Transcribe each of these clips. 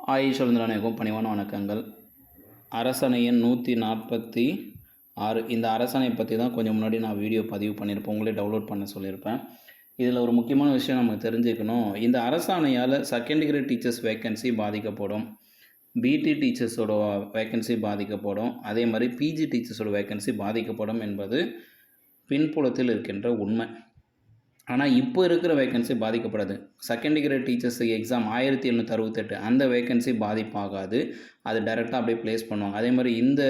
ஆயுஷ் பணிவான வணக்கங்கள். அரசணை எண் 146. இந்த அரசணை பற்றி தான் கொஞ்சம் முன்னாடி நான் வீடியோ பதிவு பண்ணியிருப்பேன். உங்களே டவுன்லோட் பண்ண சொல்லியிருப்பேன். இதில் ஒரு முக்கியமான விஷயம் நம்ம தெரிஞ்சுக்கணும். இந்த அரசாணையால் செகண்ட் டிகிரி டீச்சர்ஸ் வேக்கன்சி பாதிக்கப்படும், பிடி டீச்சர்ஸோட வேக்கன்சி பாதிக்கப்படும், அதே மாதிரி பிஜி டீச்சர்ஸோட வேக்கன்சி பாதிக்கப்படும் என்பது பின்புலத்தில் இருக்கின்ற உண்மை. ஆனால் இப்போ இருக்கிற வேக்கன்சி பாதிக்கப்படாது. செகண்ட் டிகிரி டீச்சர்ஸுக்கு எக்ஸாம் 1768 அந்த வேக்கன்சி பாதிப்பாகாது. அது டைரெக்டாக அப்படியே ப்ளேஸ் பண்ணுவாங்க. அதே மாதிரி இந்த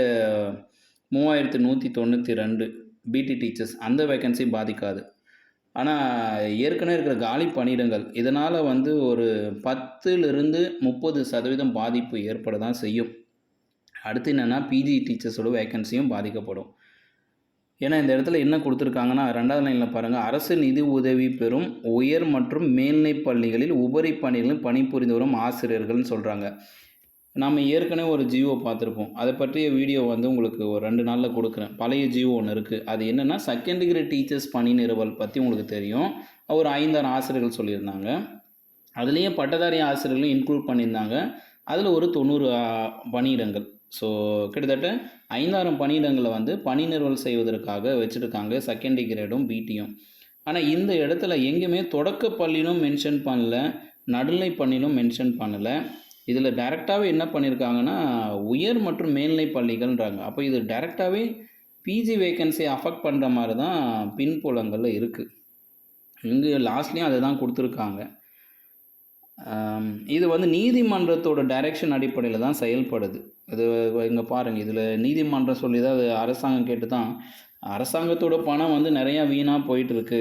3192 பிடி டீச்சர்ஸ் அந்த வேக்கன்சி பாதிக்காது. ஆனால் ஏற்கனவே இருக்கிற காலி பணியிடங்கள் இதனால் ஒரு 10லிருந்து 30% பாதிப்பு ஏற்பட தான் செய்யும். அடுத்து என்னென்னா பிஜி டீச்சர்ஸோட வேக்கன்சியும் பாதிக்கப்படும். ஏன்னா இந்த இடத்துல என்ன கொடுத்துருக்காங்கன்னா 2வது லைனில் பாருங்கள், அரசு நிதி உதவி பெறும் உயர் மற்றும் மேல்நிலை பள்ளிகளில் உபரி பணிகளில் பணிபுரிந்து வரும் ஆசிரியர்கள்னு சொல்கிறாங்க. நம்ம ஏற்கனவே ஒரு ஜியோ பார்த்துருப்போம். அதை பற்றிய வீடியோ உங்களுக்கு ஒரு 2 நாளில் கொடுக்குறேன். பழைய ஜியோ ஒன்று இருக்குது. அது என்னென்னா செகண்ட் டிகிரி டீச்சர்ஸ் பணி நிறுவல் பற்றி உங்களுக்கு தெரியும். ஒரு 5-6 ஆசிரியர்கள் சொல்லியிருந்தாங்க. அதுலேயே பட்டதாரி ஆசிரியர்களும் இன்க்ளூட் பண்ணியிருந்தாங்க. அதில் ஒரு 90 பணியிடங்கள். ஸோ கிட்டத்தட்ட 5000 பணியிடங்களை பணி நிறுவல் செய்வதற்காக வச்சுருக்காங்க செகண்ட் டிகிரேடும் பிடியும். ஆனால் இந்த இடத்துல எங்கேயுமே தொடக்க பள்ளியிலும் மென்ஷன் பண்ணல, நடுநிலை பள்ளியிலும் மென்ஷன் பண்ணலை. இதில் டைரெக்டாகவே என்ன பண்ணியிருக்காங்கன்னா உயர் மற்றும் மேல்நிலை பள்ளிகள்ன்றாங்க. அப்போ இது டைரெக்டாகவே பிஜி வேக்கன்சி அஃபெக்ட் பண்ணுற மாதிரி தான் பின்புலங்களில் இருக்குது. இங்கே லாஸ்ட்லேயும் அதை தான் கொடுத்துருக்காங்க. இது நீதிமன்றத்தோட டைரெக்ஷன் அடிப்படையில் தான் செயல்படுது. இது இங்கே பாருங்கள், இதில் நீதிமன்றம் சொல்லி தான் அது அரசாங்கம் கேட்டு தான். அரசாங்கத்தோட பணம் நிறையா வீணாக போயிட்டுருக்கு.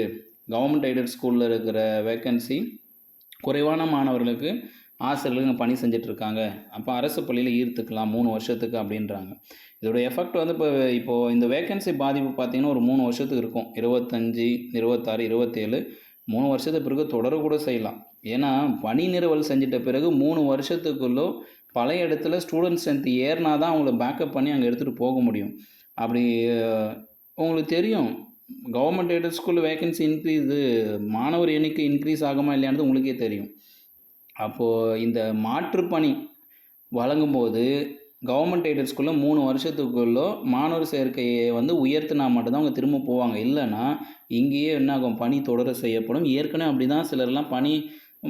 கவர்மெண்ட் எய்டட் ஸ்கூலில் இருக்கிற வேக்கன்சி குறைவான மாணவர்களுக்கு ஆசிரியர்களுங்க பணி செஞ்சிட்ருக்காங்க. அப்போ அரசு பள்ளியில் ஈர்த்துக்கலாம் 3 வருஷத்துக்கு அப்படின்றாங்க. இதோட எஃபெக்ட் இப்போது இந்த வேக்கன்சி பாதிப்பு பார்த்திங்கன்னா ஒரு 3 வருஷத்துக்கு இருக்கும். 25, 26, 27 3 வருஷத்துக்கு பிறகு தொடரக்கூட செய்யலாம். ஏன்னா பணி நிறுவல் செஞ்சிட்ட பிறகு 3 வருஷத்துக்குள்ளே பழைய இடத்துல ஸ்டூடெண்ட் ஸ்ட்ரென்த் ஏறினா தான் அவங்கள பேக்கப் பண்ணி அங்கே எடுத்துகிட்டு போக முடியும். அப்படி உங்களுக்கு தெரியும், government aided school vacancy increase, மாணவர் எண்ணிக்கை இன்க்ரீஸ் ஆகுமா இல்லையானது உங்களுக்கே தெரியும். அப்போது இந்த மாற்றுப்பணி வழங்கும்போது கவர்மெண்ட் எய்டட் ஸ்கூலில் 3 வருஷத்துக்குள்ளே மாணவர் சேர்க்கையை உயர்த்தினா மட்டும்தான் அவங்க திரும்ப போவாங்க. இல்லைன்னா இங்கேயே என்ன ஆகும், பணி தொடர செய்யப்படும். ஏற்கனவே அப்படி தான் சிலர்லாம் பணி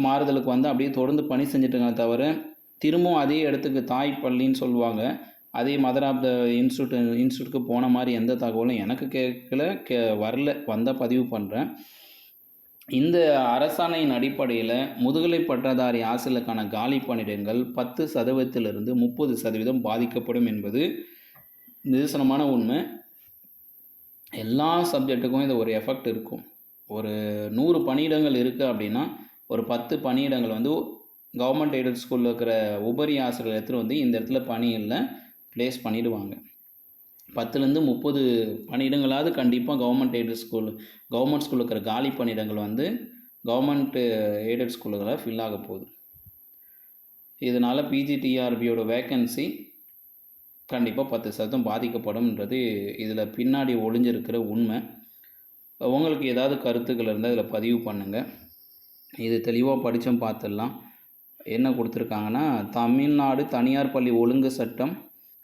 மாறுதலுக்கு அப்படியே தொடர்ந்து பணி செஞ்சுட்டுங்க தவிர திரும்பவும் அதே இடத்துக்கு தாய் பள்ளின்னு சொல்லுவாங்க, அதே மதர் ஆஃப் த இன்ஸ்டியூட்டுக்கு போன மாதிரி எந்த தகவலும் எனக்கு கேட்கல, வரல. வந்தால் பதிவு பண்ணுறேன். இந்த அரசாணையின் அடிப்படையில் முதுகலை பட்டதாரி ஆசிரியர்களுக்கான காலி பணியிடங்கள் 10%லிருந்து 30% பாதிக்கப்படும் என்பது நிதர்சனமான உண்மை. எல்லா சப்ஜெக்ட்டுக்கும் இது ஒரு எஃபெக்ட் இருக்கும். ஒரு 100 பணியிடங்கள் இருக்குது அப்படின்னா ஒரு 10 பணியிடங்கள் கவர்மெண்ட் எய்டட் ஸ்கூலில் இருக்கிற உபரி ஆசிரியர்கள் எடுத்துகிட்டு இந்த இடத்துல பணியில் ப்ளேஸ் பண்ணிவிடுவாங்க. 10லேருந்து 30 பணியிடங்களாவது கண்டிப்பாக கவர்மெண்ட் ஸ்கூலில் இருக்கிற காலி பணியிடங்கள் கவர்மெண்ட் எய்டட் ஸ்கூலுகளில் ஃபில் ஆக போகுது. இதனால் பிஜிடிஆர்பியோட வேக்கன்சி கண்டிப்பாக 10% பாதிக்கப்படும்ன்றது இதில் பின்னாடி ஒளிஞ்சிருக்கிற உண்மை. உங்களுக்கு ஏதாவது கருத்துக்கள் இருந்தால் இதில் பதிவு பண்ணுங்கள். இது தெளிவாக படித்தும் பார்த்துடலாம். என்ன கொடுத்துருக்காங்கன்னா, தமிழ்நாடு தனியார் பள்ளி ஒழுங்கு சட்டம்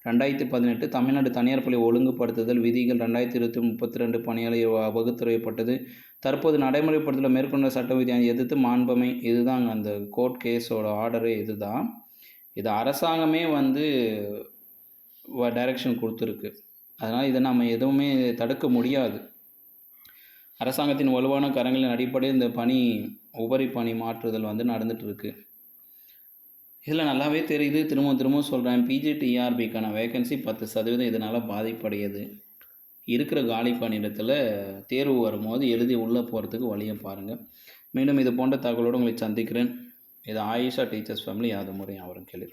2018, தமிழ்நாடு தனியார் பள்ளி ஒழுங்குபடுத்துதல் விதிகள் 2032 பணியாளர் வகுத்துரையப்பட்டது. தற்போது நடைமுறைப்படுத்தல மேற்கொண்ட சட்ட விதியை எதிர்த்து மாண்பமை. இதுதாங்க அந்த கோர்ட் கேஸோட ஆர்டரே இதுதான். இது அரசாங்கமே டைரக்ஷன் கொடுத்துருக்கு. அதனால் இதை நம்ம எதுவுமே தடுக்க முடியாது. அரசாங்கத்தின் வலுவான கரங்களின் அடிப்படையில் இந்த உபரி பணி மாற்றுதல் நடந்துகிட்ருக்கு. இதில் நல்லாவே தெரியுது, திரும்ப சொல்கிறேன், பிஜிடிஆர்பிக்கான வேக்கன்சி 10% இதனால் பாதிப்படையுது. இருக்கிற காலி பணியிடத்தில் தேர்வு வரும்போது எழுதி உள்ளே போகிறதுக்கு வழியை பாருங்கள். மீண்டும் இது போன்ற தகவலோடு உங்களை சந்திக்கிறேன். இது ஆயிஷா டீச்சர்ஸ் ஃபேமிலி. யாது முறை அவரும் கேளு.